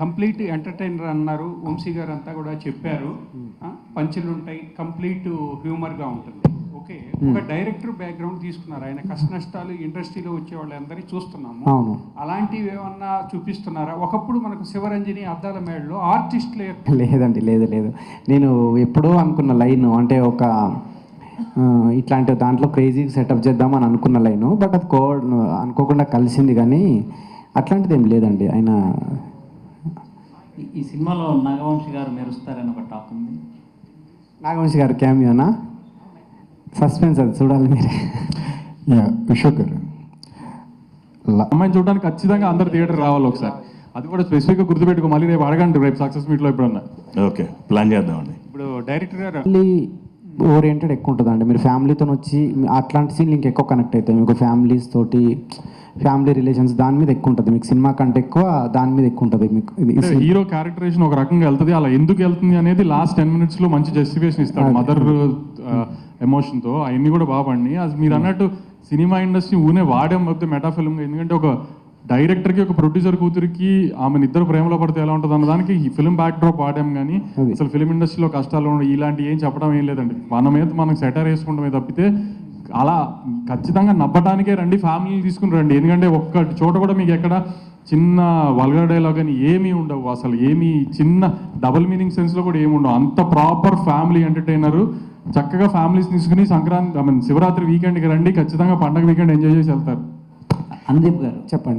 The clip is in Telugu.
కంప్లీట్ ఎంటర్టైనర్ అన్నారు, వంశీ గారు అంతా కూడా చెప్పారు. పంచులు ఉంటాయి, కంప్లీట్ హ్యూమర్గా ఉంటుంది. ఓకే, ఒక డైరెక్టర్ బ్యాక్గ్రౌండ్ తీసుకున్నారు, ఆయన కష్ట నష్టాలు ఇండస్ట్రీలో వచ్చే వాళ్ళందరినీ చూస్తున్నాము. అవును. అలాంటివి ఏమన్నా చూపిస్తున్నారా? ఒకప్పుడు మనకు శివరంజని, అద్దాల మేడలో ఆర్టిస్టులే. లేదండి, లేదు. నేను ఎప్పుడో అనుకున్న లైన్ అంటే ఒక ఇట్లాంటి దాంట్లో క్రేజీ సెటప్ చేద్దామని అనుకున్న లైను, బట్ అది అనుకోకుండా కలిసింది. కానీ అట్లాంటిది ఏం లేదండి. ఆయన ఈ సినిమాలో నాగవంశి గారు మెరుస్తారని ఒక టాక్ ఉంది. నాగవంశి గారు క్యామియోనా? సస్పెన్స్, అది చూడాలి మీరే. అశోక్ గారు, అమ్మాయిని చూడడానికి ఖచ్చితంగా అందరు థియేటర్ రావాలి ఒకసారి. అది కూడా స్పెసిఫిక్గా గుర్తుపెట్టుకో, మళ్ళీ రేపు అడగండి, రేపు సక్సెస్ మీట్లో ఎప్పుడన్నా. ఓకే, ప్లాన్ చేద్దామండి. ఇప్పుడు డైరెక్టర్ గారు ఫ్యామిలీ ఓరియంటెడ్ ఎక్కువ ఉంటుందండి. మీరు ఫ్యామిలీతో వచ్చి అట్లాంటి సీన్లు ఇంకెక్కువ కనెక్ట్ అవుతాయి మీకు. ఫ్యామిలీస్ తోటి, ఫ్యామిలీ రిలేషన్స్ దాని మీద ఎక్కువ ఉంటుంది మీకు. సినిమా కంటే ఎక్కువ దాని మీద ఎక్కువ ఉంటుంది మీకు. హీరో క్యారెక్టరైజేషన్ ఒక రకంగా వెళ్తుంది, అలా ఎందుకు వెళ్తుంది అనేది లాస్ట్ 10 minutes లో మంచి జస్టిఫికేషన్ ఇస్తాడు మదర్ ఎమోషన్తో. అవన్నీ కూడా బాగుపడి, అది మీరు అన్నట్టు సినిమా ఇండస్ట్రీ ఊనే వాడాం మొత్తం మెటాఫిల్మ్. ఎందుకంటే ఒక డైరెక్టర్కి, ఒక ప్రొడ్యూసర్ కూతురికి ఆమెను ఇద్దరు ప్రేమలో పడితే ఎలా ఉంటుంది అన్న దానికి ఈ ఫిల్మ్ బ్యాక్ డ్రాప్ వాడాం. కానీ అసలు ఫిల్మ్ ఇండస్ట్రీలో కష్టాలు ఇలాంటి ఏం చెప్పడం ఏం లేదండి. మన మీద మనం సెటర్ వేసుకుంటామే తప్పితే అలా ఖచ్చితంగా నవ్వటానికే రండి, ఫ్యామిలీ తీసుకుని రండి. ఎందుకంటే ఒక్క చోట కూడా మీకు ఎక్కడ చిన్న వల్గర్ డైలాగ్ అని ఏమీ ఉండవు, అసలు ఏమీ చిన్న డబుల్ మీనింగ్ సెన్స్లో కూడా ఏమి ఉండవు. అంత ప్రాపర్ ఫ్యామిలీ ఎంటర్టైనరు. చక్కగా ఫ్యామిలీస్ తీసుకుని సంక్రాంతి శివరాత్రి వీకెండ్కి రండి, ఖచ్చితంగా పండగ వీకెండ్ ఎంజాయ్ చేసి వెళ్తారు. అనుదీప్ గారు చెప్పండి.